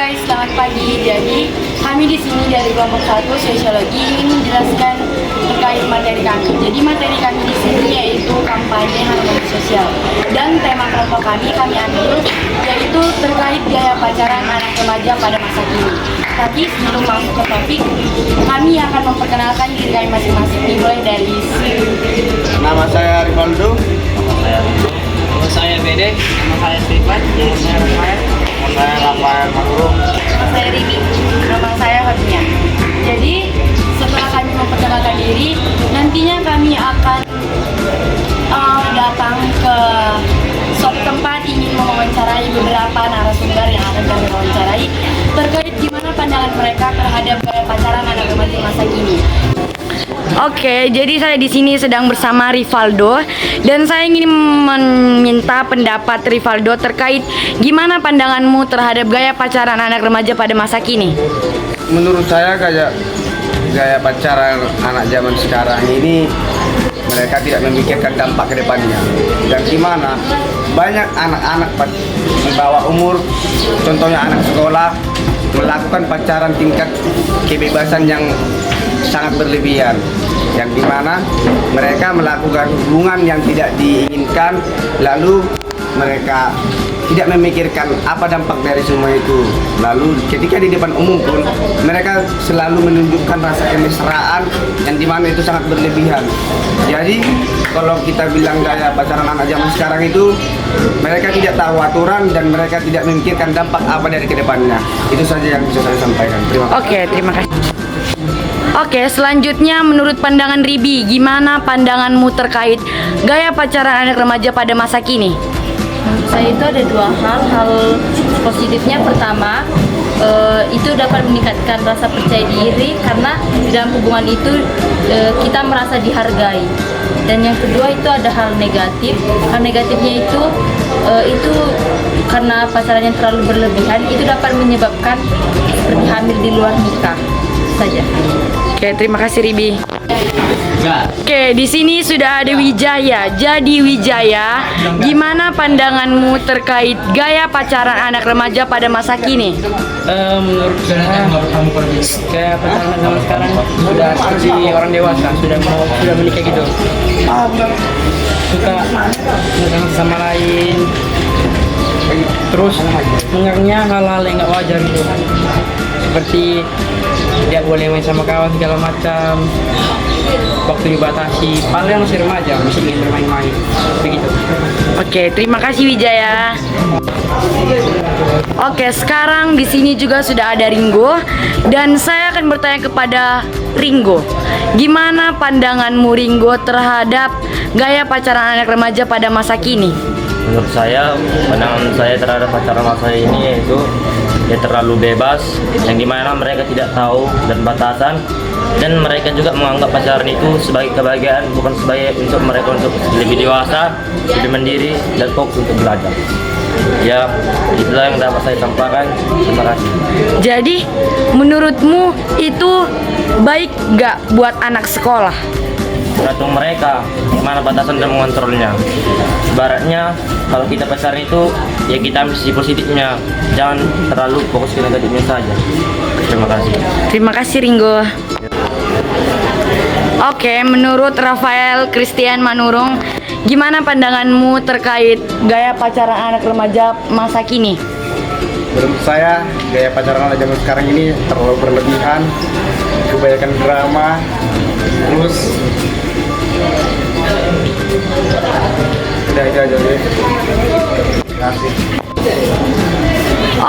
guys, selamat pagi. Jadi kami di sini dari kelompok 1 sosiologi ingin menjelaskan terkait materi kami. Jadi materi kami di sini yaitu kampanye harmoni sosial. Dan tema kelompok kami ambil yaitu terkait gaya pacaran anak remaja pada masa kini. Tapi sebelum masuk ke topik, kami akan memperkenalkan diri kami masing-masing. Dimulai dari Nama saya Rivaldo. Nama saya Bede. Nama saya Stefan. Nama saya Rafael. Nama saya Rafael Manurung. nama saya Ribi, nama saya Hornia. Jadi setelah kami memperkenalkan diri, nantinya kami akan datang ke suatu tempat ingin mewawancarai beberapa narasumber yang akan kami wawancarai terkait gimana pandangan mereka terhadap gaya pacaran anak remaja masa kini. Oke, jadi saya di sini sedang bersama Rivaldo dan saya ingin meminta pendapat Rivaldo terkait gimana pandanganmu terhadap gaya pacaran anak remaja pada masa kini. Menurut saya gaya pacaran anak zaman sekarang ini mereka tidak memikirkan dampak ke depannya. Dan gimana banyak anak-anak di bawah umur, contohnya anak sekolah, melakukan pacaran tingkat kebebasan yang sangat berlebihan, yang dimana mereka melakukan hubungan yang tidak diinginkan, lalu mereka tidak memikirkan apa dampak dari semua itu. Lalu ketika di depan umum pun mereka selalu menunjukkan rasa kemesraan yang dimana itu sangat berlebihan. Jadi kalau kita bilang gaya pacaran anak zaman sekarang itu mereka tidak tahu aturan dan mereka tidak memikirkan dampak apa dari kedepannya. Itu saja yang bisa saya sampaikan. Terima kasih. Oke, terima kasih. Oke, selanjutnya menurut pandangan Ribi, gimana pandanganmu terkait gaya pacaran anak remaja pada masa kini? Saya itu ada dua hal positifnya. Pertama, itu dapat meningkatkan rasa percaya diri karena di dalam hubungan itu kita merasa dihargai. Dan yang kedua itu ada hal negatif. Hal negatifnya itu karena pacaran yang terlalu berlebihan itu dapat menyebabkan seperti hamil di luar nikah saja. Oke, terima kasih Ribi. Oke, di sini sudah ada Wijaya. Jadi Wijaya, gimana pandanganmu terkait gaya pacaran anak remaja pada masa kini? Menurut saya kayak pacaran zaman sekarang sudah seperti orang dewasa, sudah menikah gitu. Suka dengan sama lain, terus mengarangnya hal-hal yang nggak wajar gitu. Seperti tidak boleh main sama kawan segala macam, waktu dibatasi, padahal masih remaja, masih ingin bermain-main, begitu. Oke, terima kasih Wijaya. Oke, sekarang di sini juga sudah ada Ringo dan saya akan bertanya kepada Ringo. Gimana pandanganmu Ringo terhadap gaya pacaran anak remaja pada masa kini? Menurut saya, pandangan saya terhadap pacaran masa ini yaitu ya terlalu bebas, yang dimana mereka tidak tahu dan batasan, dan mereka juga menganggap pacaran itu sebagai kebahagiaan, bukan sebagai untuk mereka untuk lebih dewasa, lebih mandiri, dan fokus untuk belajar. Ya, itulah yang dapat saya sampaikan. Terima kasih. Jadi, menurutmu itu baik nggak buat anak sekolah? Tergantung mereka, gimana batasan dan mengontrolnya. Ibaratnya, kalau kita pacaran itu, ya kita ambil sisi positifnya, jangan terlalu fokus ke negatifnya saja. Terima kasih. Terima kasih Ringo. Oke, menurut Rafael Christian Manurung, gimana pandanganmu terkait gaya pacaran anak remaja masa kini? Menurut saya gaya pacaran anak zaman sekarang ini terlalu berlebihan, kebanyakan drama, terus udah itu aja deh. Terima kasih.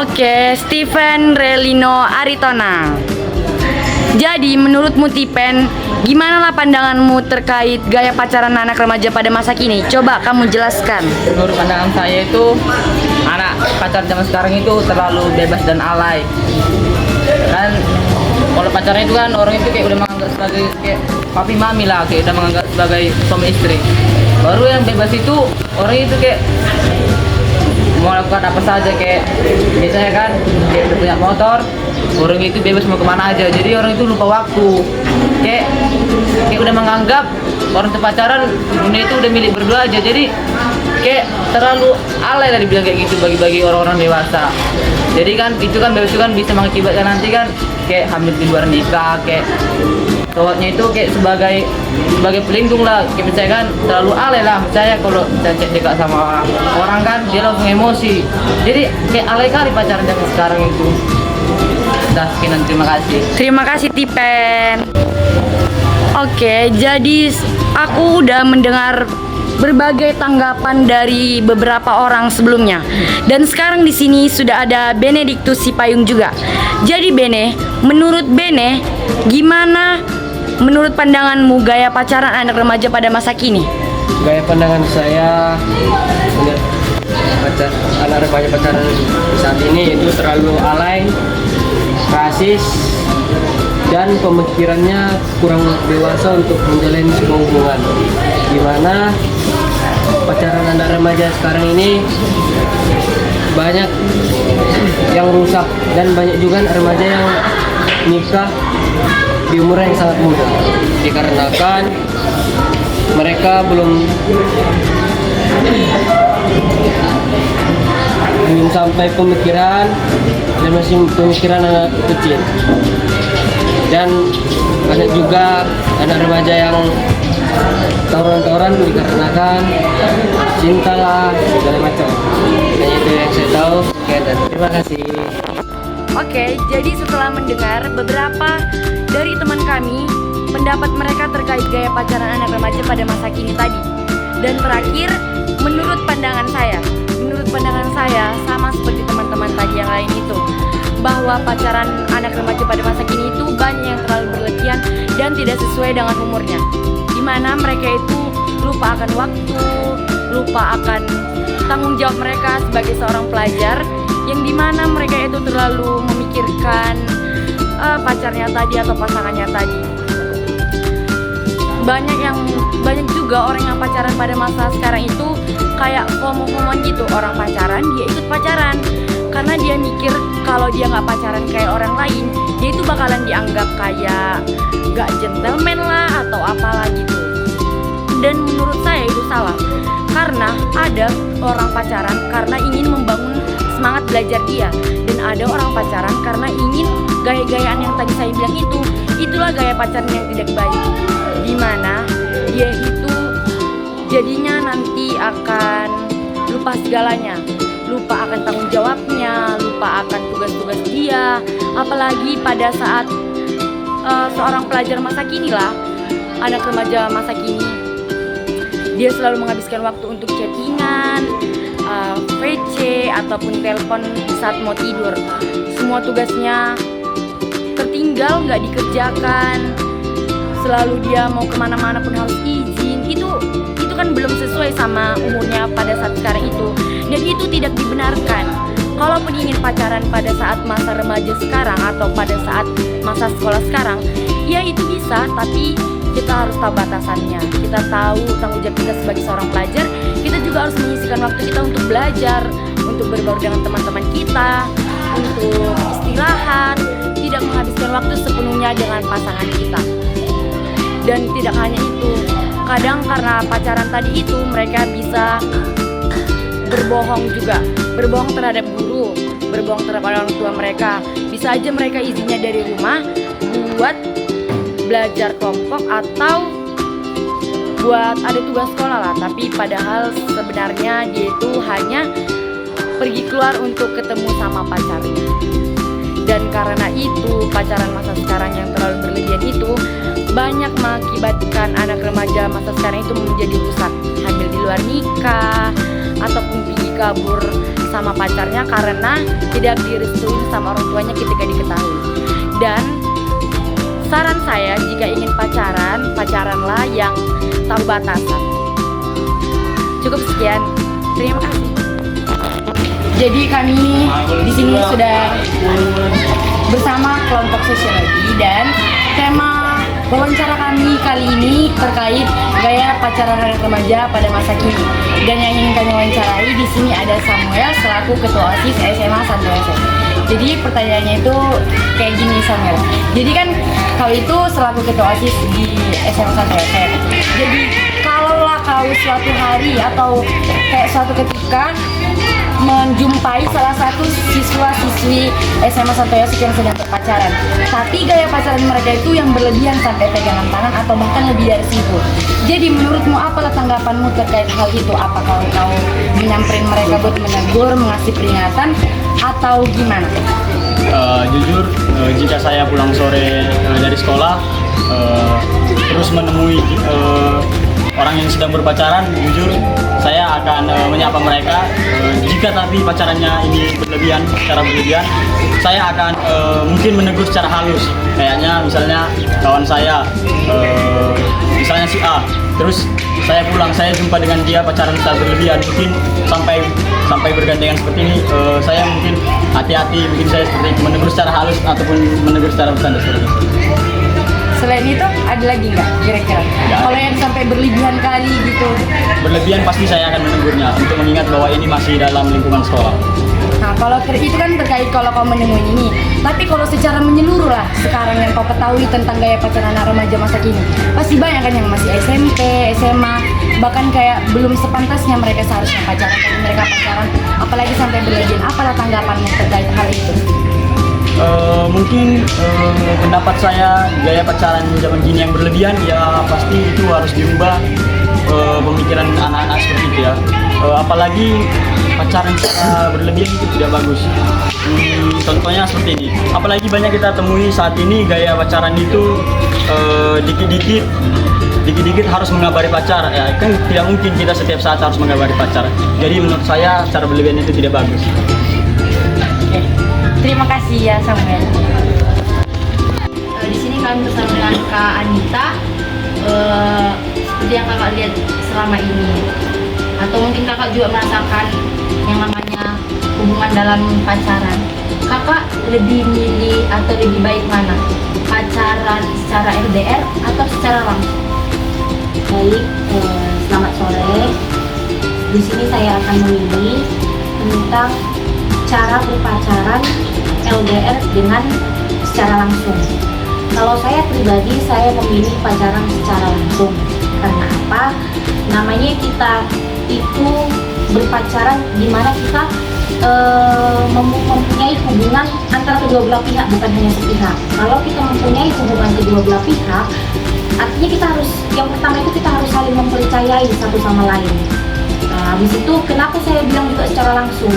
Oke, Steven Relino Aritona. Jadi menurutmu Tipen, gimana lah pandanganmu terkait gaya pacaran anak remaja pada masa kini? Coba kamu jelaskan. Menurut pandangan saya itu anak pacaran zaman sekarang itu terlalu bebas dan alay. Kan kalau pacaran itu kan orang itu kayak udah menganggap sebagai kayak papi mami lah, kayak udah menganggap sebagai suami istri. Baru yang bebas itu orang itu kayak mau lakukan apa saja, kayak biasanya kan dia udah punya motor, orang itu bebas mau kemana aja, jadi orang itu lupa waktu, kayak udah menganggap orang pacaran dunia itu udah milik berdua aja, jadi kayak terlalu alay lah dibilang kayak gitu bagi orang-orang dewasa. Jadi kan itu kan bebas itu kan bisa mengakibatkan nanti kan kayak hamil di luar nikah, kayak cowoknya itu kayak sebagai pelindung lah, kayak misalnya kan terlalu alay lah, misalnya kalau cek dekat sama orang kan dia langsung emosi. Jadi kayak alay kali pacaran zaman sekarang itu. Dah, sekian, terima kasih. Terima kasih Tipen. Oke, jadi aku udah mendengar berbagai tanggapan dari beberapa orang sebelumnya. Dan sekarang di sini sudah ada Benediktus Sipayung juga. Jadi Bene, menurut Bene, gimana menurut pandanganmu gaya pacaran anak remaja pada masa kini? Gaya pandangan saya anak remaja pacaran saat ini itu terlalu alay, rasis, dan pemikirannya kurang dewasa untuk menjalin sebuah hubungan. Dimana pacaran anak remaja sekarang ini banyak yang rusak dan banyak juga remaja yang nikah di umur yang sangat muda, dikarenakan mereka belum sampai pemikiran dan masih pemikiran anak kecil. Dan banyak juga anak remaja yang tawuran-tawuran dikarenakan cinta lah, segala macam. Dan itu yang saya tahu. Oke, dan terima kasih. Oke, jadi setelah mendengar beberapa dari teman kami, pendapat mereka terkait gaya pacaran anak remaja pada masa kini tadi. Dan terakhir, menurut pandangan saya sama seperti teman-teman tadi yang lain itu, bahwa pacaran anak remaja pada masa kini itu banyak yang terlalu berlebihan dan tidak sesuai dengan umurnya. Dimana mereka itu lupa akan waktu, lupa akan tanggung jawab mereka sebagai seorang pelajar, yang dimana mereka itu terlalu memikirkan pacarnya tadi atau pasangannya tadi. Banyak juga orang yang pacaran pada masa sekarang itu kayak FOMO-FOMOan gitu. Orang pacaran, dia ikut pacaran karena dia mikir kalau dia nggak pacaran kayak orang lain, dia itu bakalan dianggap kayak gak gentleman lah atau apalah gitu. Dan menurut saya itu salah, karena ada orang pacaran karena ingin membangun semangat belajar dia, dan ada orang pacaran karena ingin gaya-gayaan yang tadi saya bilang itu. Itulah gaya pacaran yang tidak baik, dimana dia itu jadinya nanti akan lupa segalanya, lupa akan tanggung jawabnya, lupa akan tugas-tugas dia. Apalagi pada saat seorang pelajar masa kini lah, anak remaja masa kini, dia selalu menghabiskan waktu untuk chattingan, VC ataupun telepon saat mau tidur. Semua tugasnya tertinggal, nggak dikerjakan. Selalu dia mau kemana-mana pun harus izin. Itu kan belum sesuai sama umurnya pada saat sekarang itu, dan itu tidak dibenarkan. Kalaupun ingin pacaran pada saat masa remaja sekarang atau pada saat masa sekolah sekarang, ya itu bisa, tapi kita harus tahu batasannya. Kita tahu tanggung jawab kita sebagai seorang pelajar. Kita juga harus menyisihkan waktu kita untuk belajar, untuk berbaur dengan teman-teman kita, untuk istirahat, tidak menghabiskan waktu sepenuhnya dengan pasangan kita. Dan tidak hanya itu, kadang karena pacaran tadi itu mereka bisa berbohong juga, berbohong terhadap guru, berbohong terhadap orang tua mereka. Bisa aja mereka izinnya dari rumah buat belajar kelompok atau buat ada tugas sekolah lah, tapi padahal sebenarnya dia itu hanya pergi keluar untuk ketemu sama pacarnya. Dan karena itu pacaran masa sekarang yang terlalu berlebihan itu banyak mengakibatkan anak remaja masa sekarang itu menjadi rusak, hamil di luar nikah ataupun pergi kabur sama pacarnya karena tidak direstuin sama orang tuanya ketika diketahui. Dan saran saya, jika ingin pacaran, pacaranlah yang tahu batasan. Cukup sekian, terima kasih. Jadi kami di sini sudah bersama kelompok sosiologi, dan tema wawancara kami kali ini terkait gaya pacaran anak remaja pada masa kini. Dan yang ingin kami wawancarai di sini ada Samuel selaku ketua OSIS SMA Santo Yosef. Jadi pertanyaannya itu kayak gini, Samuel. Jadi kan kau itu selaku ketua OSIS di SMA Santo Yosef. Jadi kalau taruhlah kau suatu hari atau kayak suatu ketika menjumpai salah satu siswa-siswi SMA Santo Yosef yang sedang berpacaran, tapi gaya pacaran mereka itu yang berlebihan sampai pegangan tangan atau bahkan lebih dari situ. Jadi menurutmu apalah tanggapanmu terkait hal itu? Apakah kau menyamperin mereka buat menegur, mengasih peringatan, atau gimana? Jujur, jika saya pulang sore dari sekolah terus menemui orang yang sedang berpacaran, jujur saya akan menyapa mereka. Jika tapi pacarannya ini berlebihan, secara berlebihan, saya akan mungkin menegur secara halus. Kayaknya misalnya kawan saya, misalnya si A, terus saya pulang, saya jumpa dengan dia pacaran secara berlebihan, mungkin sampai bergandengan seperti ini, saya mungkin hati-hati, mungkin saya seperti itu, menegur secara halus ataupun menegur secara bercanda seperti itu. Selain itu ada lagi nggak kira-kira? Kalau yang sampai berlebihan kali gitu? Berlebihan pasti saya akan menegurnya untuk mengingat bahwa ini masih dalam lingkungan sekolah. Nah, kalau itu kan terkait kalau kau menemui ini. Tapi kalau secara menyeluruh lah, sekarang yang kau ketahui tentang gaya pacaran anak remaja masa kini, pasti banyak kan yang masih SMP, SMA, bahkan kayak belum sepantasnya mereka seharusnya pacaran, tapi mereka pacaran, apalagi sampai berlebihan. Apalah tanggapanmu terkait hal itu? Mungkin pendapat saya gaya pacaran zaman gini yang berlebihan ya pasti itu harus dirubah, pemikiran anak-anak seperti itu ya. Apalagi pacaran secara berlebihan itu tidak bagus. Contohnya seperti ini. Apalagi banyak kita temui saat ini gaya pacaran itu dikit-dikit harus mengabari pacar. Ya kan tidak mungkin kita setiap saat harus mengabari pacar. Jadi menurut saya cara berlebihan itu tidak bagus. Terima kasih ya Samuel. Di sini kami bersama dengan Kak Anita. Seperti yang kakak lihat selama ini, atau mungkin kakak juga merasakan yang namanya hubungan dalam pacaran. Kakak lebih milih atau lebih baik mana? Pacaran secara LDR atau secara langsung? Baik, selamat sore. Di sini saya akan memilih tentang cara berpacaran LDR dengan secara langsung. Kalau saya pribadi, saya memilih pacaran secara langsung. Karena apa? Namanya kita itu berpacaran di mana kita mempunyai hubungan antara kedua belah pihak, bukan hanya sepihak. Kalau kita mempunyai hubungan kedua belah pihak, artinya kita harus, yang pertama itu kita harus saling mempercayai satu sama lain. Nah, habis itu kenapa saya bilang juga secara langsung?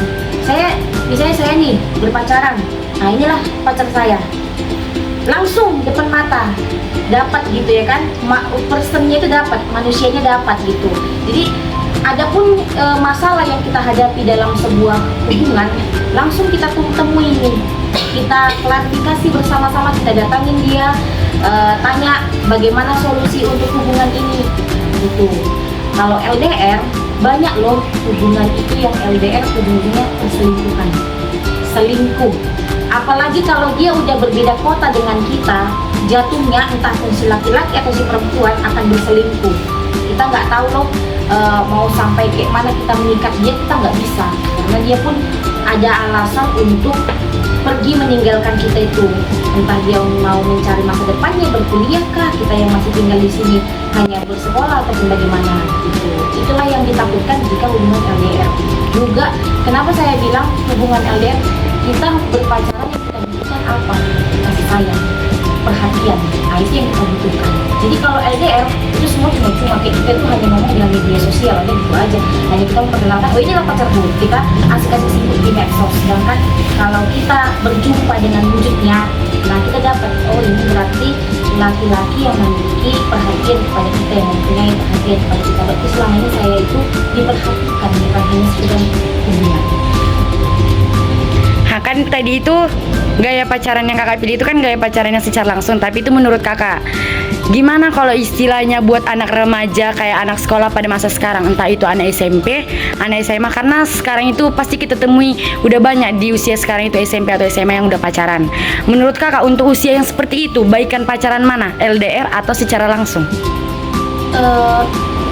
Misalnya saya nih berpacaran, nah inilah pacar saya, langsung depan mata dapat gitu ya kan, personnya itu dapat, manusianya dapat gitu. Jadi adapun masalah yang kita hadapi dalam sebuah hubungan, langsung kita temui nih, kita klarifikasi bersama-sama, kita datangin dia, tanya bagaimana solusi untuk hubungan ini gitu. Kalau LDR, banyak loh hubungan itu yang LDR ujung-ujungnya perselingkuhan, selingkuh. Apalagi kalau dia udah berbeda kota dengan kita, jatuhnya entah pun si laki-laki atau si perempuan akan berselingkuh. Kita nggak tahu loh mau sampai kayak mana kita mengikat dia, kita nggak bisa, karena dia pun ada alasan untuk pergi meninggalkan kita itu. Entah dia mau mencari masa depannya, berkuliah kah, kita yang masih tinggal di sini hanya bersekolah ataupun bagaimana gitu. Itulah yang ditakutkan jika hubungan LDR. Juga kenapa saya bilang hubungan LDR, kita berpacaran yang kita butuhkan apa? Kasih sayang, perhatian, itu yang kita butuhkan. Jadi kalau LDR itu semua cuma kayak kita tuh hanya ngomong dalam media sosial aja gitu aja, hanya kita memperkenalkan, oh inilah pacarku, kita asik-asik sibuk di medsos. Sedangkan kalau kita berjumpa dengan wujudnya, nah kita dapat, oh ini berarti laki-laki yang memiliki perhatian kepada kita, yang mempunyai perhatian kepada kita. Berarti selama ini saya itu diperhatikan, bukan hanya sekedar hubungan. Nah kan tadi itu gaya pacaran yang kakak pilih itu kan gaya pacaran yang secara langsung, tapi itu menurut kakak gimana kalau istilahnya buat anak remaja kayak anak sekolah pada masa sekarang, entah itu anak SMP, anak SMA, karena sekarang itu pasti kita temui udah banyak di usia sekarang itu SMP atau SMA yang udah pacaran. Menurut kakak untuk usia yang seperti itu, baikan pacaran mana, LDR atau secara langsung?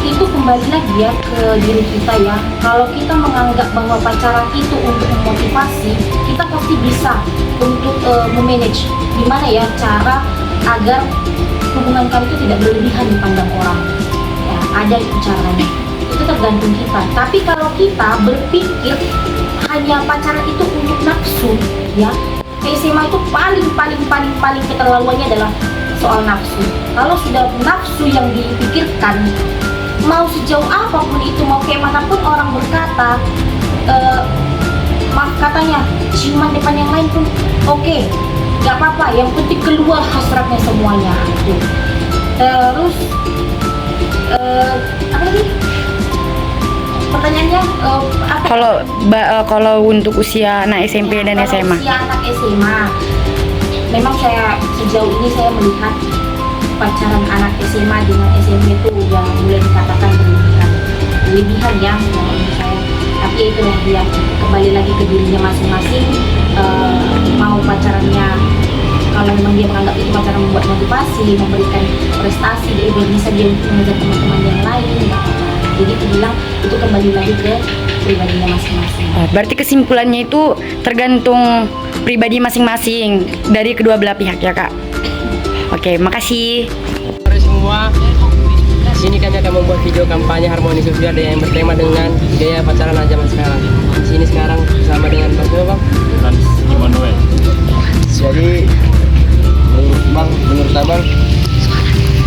Itu kembali lagi ya ke diri kita ya. Kalau kita menganggap bahwa pacaran itu untuk memotivasi, kita pasti bisa untuk memanage gimana ya cara agar hubungan kami itu tidak berlebihan dipandang orang. Ya, ada itu caranya. Itu tergantung kita. Tapi kalau kita berpikir hanya pacaran itu untuk nafsu, ya, SMA itu paling keterlaluannya adalah soal nafsu. Kalau sudah nafsu yang dipikirkan, mau sejauh apapun itu, mau kayak manapun orang berkata, maaf katanya, ciuman depan yang lain pun oke, gak apa-apa, yang penting keluar hasratnya semuanya itu. Terus apa lagi pertanyaannya? Kalau untuk usia anak SMP dan Kalau SMA. usia anak SMA, memang saya sejauh ini saya melihat pacaran anak SMA dengan SMP itu yang boleh dikatakan berlebihan ya menurut saya. Tapi ya itulah dia, kembali lagi ke dirinya masing-masing. Mau pacarannya, kalau memang dia menganggap itu pacaran membuat motivasi, memberikan prestasi, dia bisa dia mengejar teman-teman yang lain, nggak apa-apa. Jadi aku bilang itu kembali lagi ke pribadinya masing-masing. Berarti kesimpulannya itu tergantung pribadi masing-masing dari kedua belah pihak ya Kak. Oke, makasih. Sore semua, sini kami akan membuat video kampanye harmoni sosial yang bertema dengan gaya pacaran anak zaman sekarang. Di sini sekarang bersama dengan Bang siapa, Bang? Frans Immanuel. Jadi menurut abang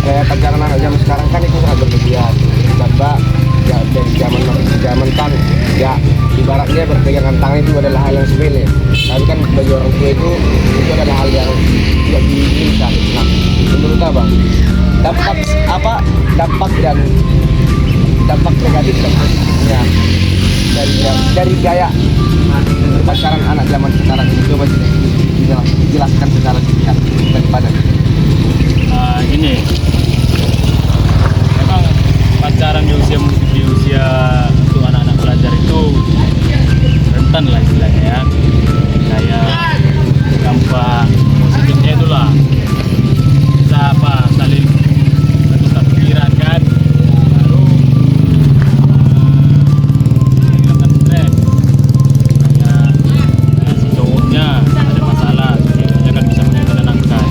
kayak pacaran anak zaman sekarang kan itu sangat berlebihan. Coba ya dari zaman kan ya ibaratnya berpegangan tangan itu adalah hal yang sepele. Tapi kan bagi orang tua itu adalah hal yang tidak diinginkan. Nah, menurut abang dampak negatif dan positifnya dari gaya pacaran anak zaman sekarang ini, coba dijelaskan secara singkat daripada Ini memang pacaran di usia untuk anak-anak pelajar itu rentan lah istilahnya ya, kayak gampang positifnya itulah bisa saling bertukar pikiran kan, baru hilangkan stres, kayak si cowoknya ada masalah, ceweknya kan bisa menenangkan.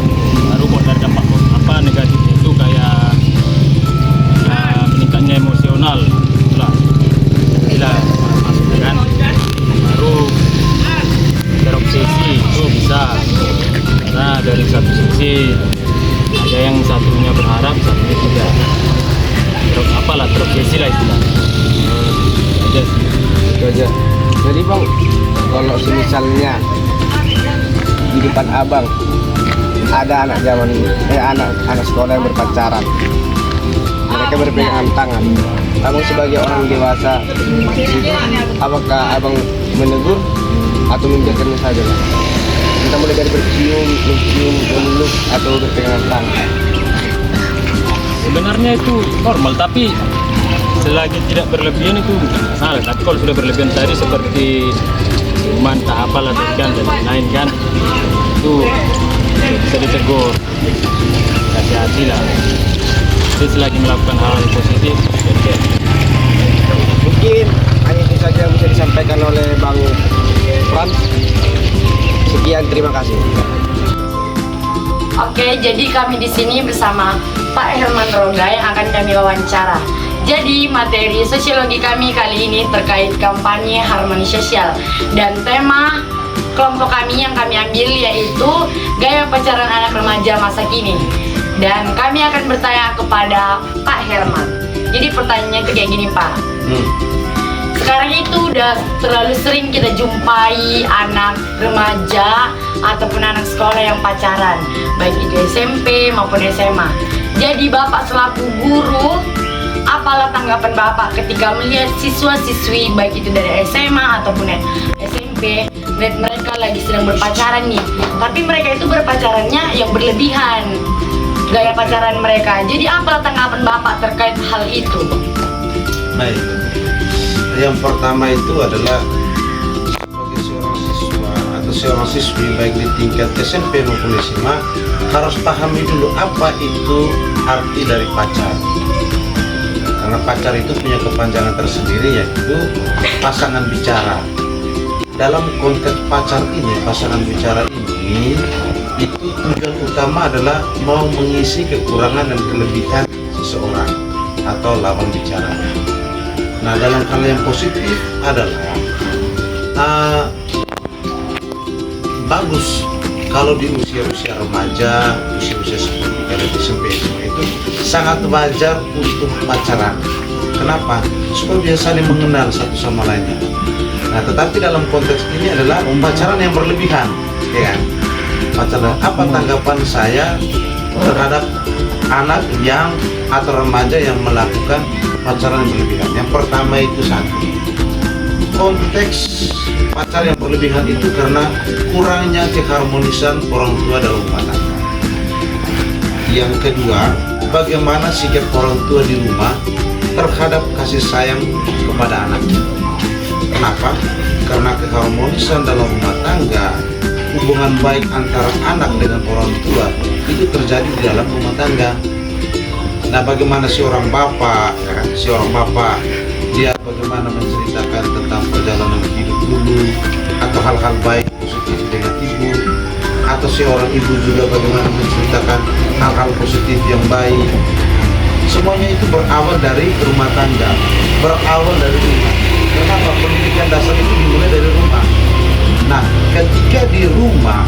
Baru kok dari dampak negatifnya itu kayak meningkatnya emosional, itulah masuknya kan. Baru terobsesi itu bisa, karena dari satu sisi ada yang satunya berharap, satunya tidak. Terobsesi lah istilahnya. Aja sih. itu aja. Jadi bang, kalau misalnya di depan abang ada anak sekolah yang berpacaran, mereka berpegangan tangan, abang sebagai orang dewasa, apakah abang menegur atau membiarkannya saja bang? Kita mulai dari mencium, memeluk atau berpegangan tangan. Sebenarnya itu normal, tapi selagi tidak berlebihan itu bukan masalah. Tapi kalau sudah berlebihan tadi seperti ciuman, tak apalah dan lain-lain kan, itu bisa ditegur, kasih hati lah. Jadi selagi melakukan hal yang positif, oke. Mungkin hanya itu saja yang bisa disampaikan oleh Bang Frans. Sekian, terima kasih. Oke, jadi kami di sini bersama Pak Herman Roga yang akan kami wawancara. Jadi materi sosiologi kami kali ini terkait kampanye harmoni sosial, dan tema kelompok kami yang kami ambil yaitu gaya pacaran anak remaja masa kini. Dan kami akan bertanya kepada Pak Herman. Jadi pertanyaannya itu kayak gini Pak. Sekarang itu udah terlalu sering kita jumpai anak remaja ataupun anak sekolah yang pacaran, baik itu SMP maupun SMA. Jadi Bapak selaku guru, apalah tanggapan Bapak ketika melihat siswa-siswi baik itu dari SMA ataupun SMP, melihat mereka lagi sedang berpacaran nih, tapi mereka itu berpacarannya yang berlebihan, gaya pacaran mereka. Jadi apalah tanggapan Bapak terkait hal itu? Baik, yang pertama itu adalah sebagai seorang siswa atau seorang siswi baik di tingkat SMP maupun SMA harus pahami dulu apa itu arti dari pacar. Karena pacar itu punya kepanjangan tersendiri, yaitu pasangan bicara. Dalam konteks pacar ini, pasangan bicara ini itu tujuan utama adalah mau mengisi kekurangan dan kelebihan seseorang. atau lawan bicara. Nah, dalam hal yang positif adalah bagus kalau di usia-usia remaja, usia-usia seperti kalau di SMP itu sangat wajar untuk pacaran. Kenapa? Supaya dia saling mengenal satu sama lainnya. Nah, tetapi dalam konteks ini adalah pacaran yang berlebihan, ya kan? Pacaran. Apa tanggapan saya terhadap anak yang atau remaja yang melakukan pacaran yang berlebihan? Yang pertama itu satu, konteks pacaran yang berlebihan itu karena kurangnya keharmonisan orang tua dalam rumah tangga. Yang kedua, bagaimana sikap orang tua di rumah terhadap kasih sayang kepada anaknya. Kenapa? Karena keharmonisan dalam rumah tangga, hubungan baik antara anak dengan orang tua itu terjadi di dalam rumah tangga. Nah, bagaimana seorang bapak, ya kan? Seorang bapak dia bagaimana menceritakan tentang perjalanan hidup dulu atau hal-hal baik positif dengan ibu, atau seorang ibu juga bagaimana menceritakan hal-hal positif yang baik. Semuanya itu berawal dari rumah tangga, berawal dari rumah. Kenapa? Pendidikan dasar itu dimulai dari rumah. Nah, ketika di rumah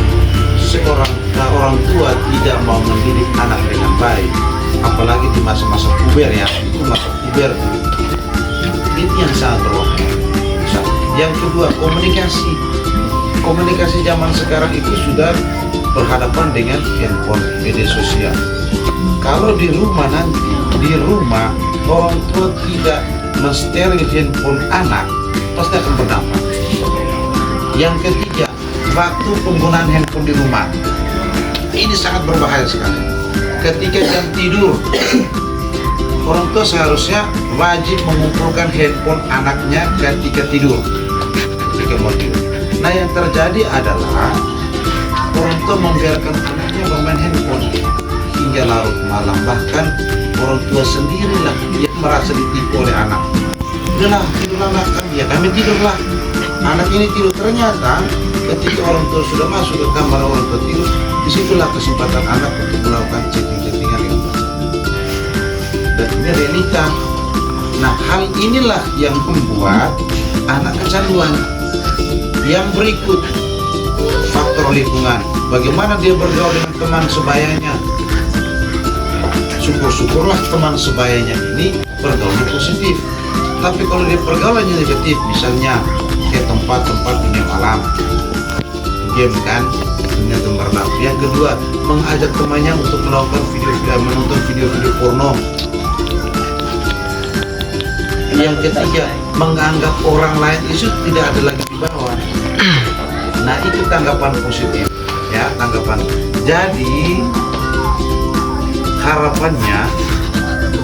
orang tua tidak mau mendidik anak dengan baik, apalagi di masa-masa puber ya, itu masa puber itu yang sangat berbahaya. Yang kedua, komunikasi zaman sekarang itu sudah berhadapan dengan handphone, media sosial. Kalau di rumah nanti, orang tua tidak mensteril handphone anak, pasti akan berdampak. Yang ketiga, waktu penggunaan handphone di rumah ini sangat berbahaya sekali. Ketika jam tidur, orang tua seharusnya wajib mengumpulkan handphone anaknya ketika tidur, ketika mau tidur. Nah, yang terjadi adalah orang tua membiarkan anaknya bermain handphone hingga larut malam. Bahkan orang tua sendirilah yang merasa ditipu oleh anak. Udahlah, tidurlah anak kami, ya kami tidurlah. Anak ini tidur. Ternyata ketika orang tua sudah masuk ke kamar orang tua tidur, disitulah kesempatan anak untuk melakukan chatting-chattingan dengan pacar. Dan ini realita. Nah, hal inilah yang membuat anak kecanduan. Yang berikut, faktor lingkungan. Bagaimana dia bergaul dengan teman sebayanya. Syukur-syukurlah teman sebayanya ini bergaulnya positif. Tapi kalau dia pergaulannya negatif, misalnya ke tempat-tempat dunia malam, game kan, dunia gemerlap. Yang kedua, mengajak temannya untuk melakukan menonton video-video porno. Yang ketiga, menganggap orang lain itu tidak ada lagi di bawah. Nah, itu tanggapan positif, ya, tanggapan. Jadi harapannya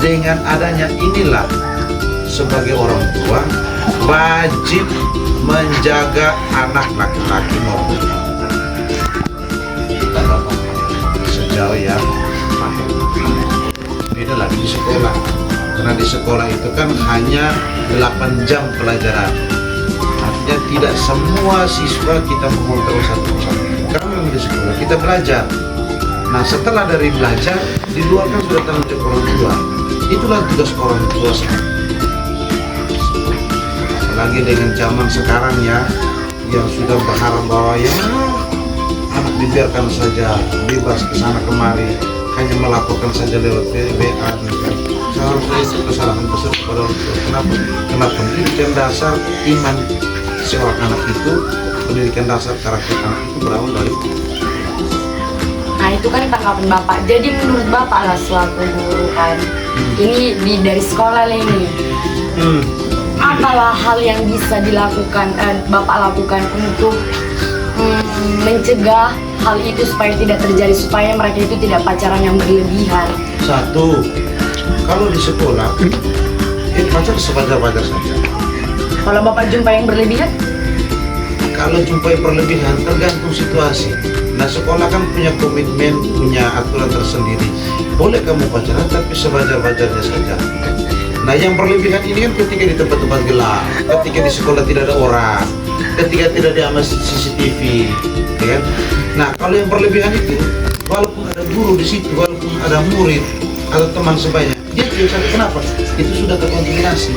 dengan adanya inilah, sebagai orang tua wajib menjaga anak laki-laki maupun sejauh yang mampu. Beda lagi di sekolah, karena di sekolah itu kan hanya 8 jam pelajaran. Artinya tidak semua siswa kita mengontrol satu persatu. Karena memang di sekolah kita belajar. Nah, setelah dari belajar, di luar kan sudah tanggung jawab orang tua. Itulah tugas orang tua sekarang. Apalagi dengan zaman sekarang ya, yang sudah berharap bahwa ya anak dibiarkan saja bebas ke sana kemari, hanya melaporkan saja lewat WA. Seharusnya itu kesalahan besar kepada orang tua. Kenapa? Karena pendidikan dasar iman seorang anak itu, pendidikan dasar karakter anak itu berawal dari. Nah, itu kan tanggapan Bapak. Jadi menurut Bapak lah selaku guru kan, ini dari sekolah lah ini. Apalah hal yang bisa dilakukan, Bapak lakukan untuk mencegah hal itu supaya tidak terjadi, supaya mereka itu tidak pacaran yang berlebihan? Satu, kalau di sekolah, pacar sewajar-wajar saja. Kalau Bapak jumpa yang berlebihan? Kalau jumpai berlebihan tergantung situasi. Nah, sekolah kan punya komitmen, punya aturan tersendiri. Boleh kamu pacaran tapi sewajar-wajarnya saja. Nah, yang berlebihan ini kan ketika di tempat-tempat gelap, ketika di sekolah tidak ada orang, ketika tidak ada CCTV, ya kan? Nah, kalau yang berlebihan itu, walaupun ada guru di situ, walaupun ada murid atau teman sebaya, Dia tidak sakit, kenapa? Itu sudah terkontaminasi.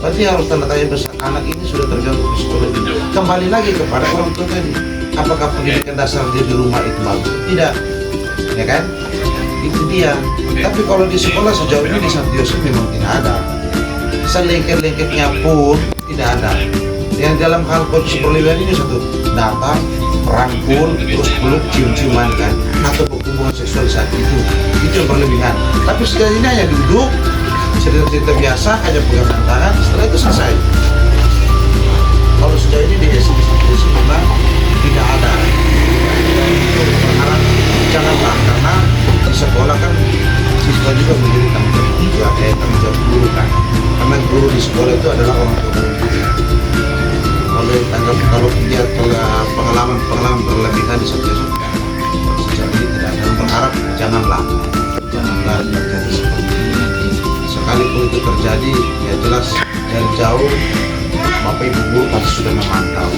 Berarti harus tanda tanya besar, anak ini sudah terganggu psikologi. Kembali lagi kepada orang tua tadi, apakah pendidikan dasar dia di rumah itu bagus? Tidak, ya kan? Itu dia. Tapi kalau di sekolah sejauh ini di Santi Yosef memang tidak ada. Selengket-lengketnya pun tidak ada. Yang dalam hal kondisi perlindungan ini satu, datang, rangkul, terus peluk, cium-ciuman kan, atau hubungan seksual saat itu yang berlebihan. Tapi sekali ini hanya duduk, cerita-cerita biasa, hanya pegangan tangan, setelah itu selesai. Kalau sejauh ini di SD memang tidak ada. Itu berharap janganlah, karena di sekolah kan siswa juga menjadi tanggung jawab juga, kayak tanggung jawab guru kan. Karena guru di sekolah itu adalah orang tua guru. Kalau dia pengalaman berlebihan di satu sejauh ini tidak ada. Berharap janganlah terjadi seperti ini. Sekalipun itu terjadi, ya jelas dari jauh Bapak Ibu guru pasti sudah memantau.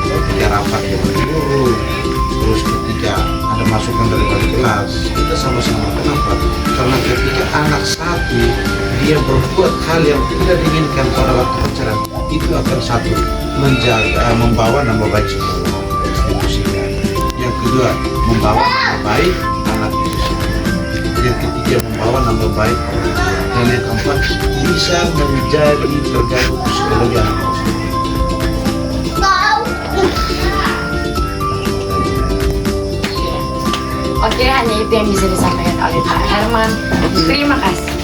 Ketika rapat dengan guru, terus ketika ada masukan dari wali kelas, kita sama-sama. Kenapa? Karena ketika anak satu dia berbuat hal yang tidak diinginkan pada waktu pacaran, itu akan satu menjaga, membawa nama baik sekolah, institusinya. Yang kedua, membawa nama baik anak itu sendiri. Yang ketiga, membawa nama baik orang tua. Dan yang keempat, bisa menjadi terganggu psikologi anak itu sendiri. Oke, hanya itu yang bisa disampaikan oleh Pak Herman. Terima kasih.